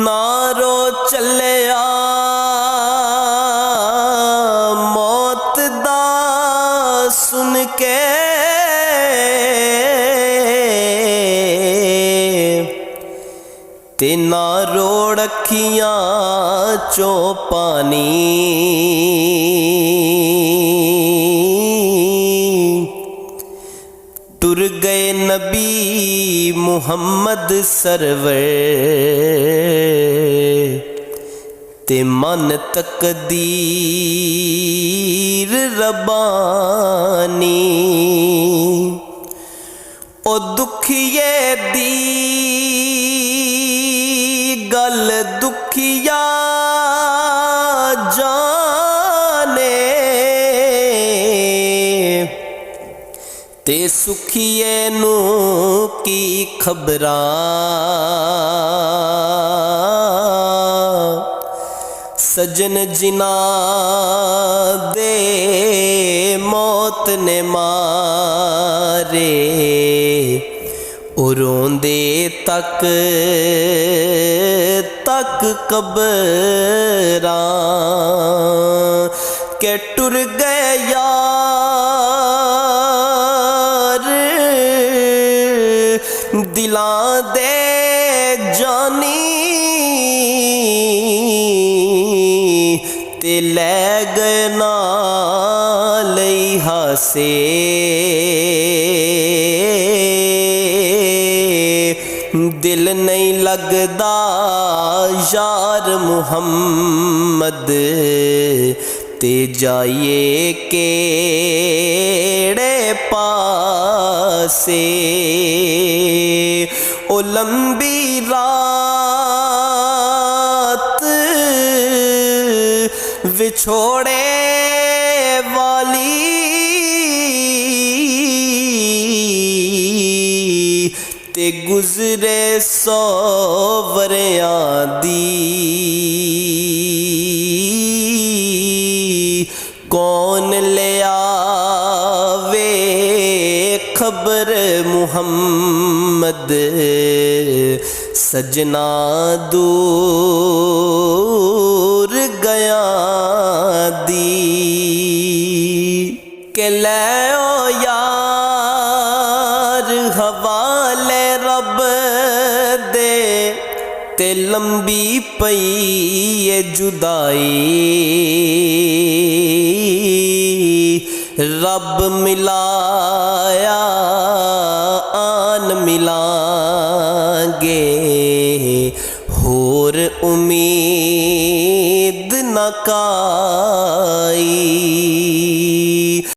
नारो चलिया मौत दा सुन के ते नारो अखियां चो पानी टुर गए नबी मुहम्मद सरवर ते मन तकदीर रबानी ओ दुखिए दी गल दुखिया जाने ते सुखिए नू की खबरां सजन जिना दे मौत ने मारे रोंदे तक तक कबरां के टुर गए यार दिलां दे जानी ते लै गए नाल हासे दिल नहीं लगदा यार मुहम्मद ते जाइए केड़े पासे ओ लंबी रात विछोड़े वाली ते गुजरे 100 वरियां दी कौन ले आवे खबर मुहम्मद सजना दूर गया दी के ले ओ यार हवाले रब दे ते लंबी पई ये जुदाई रब मिलाया आन मिलांगे होर उम्मीद न काई।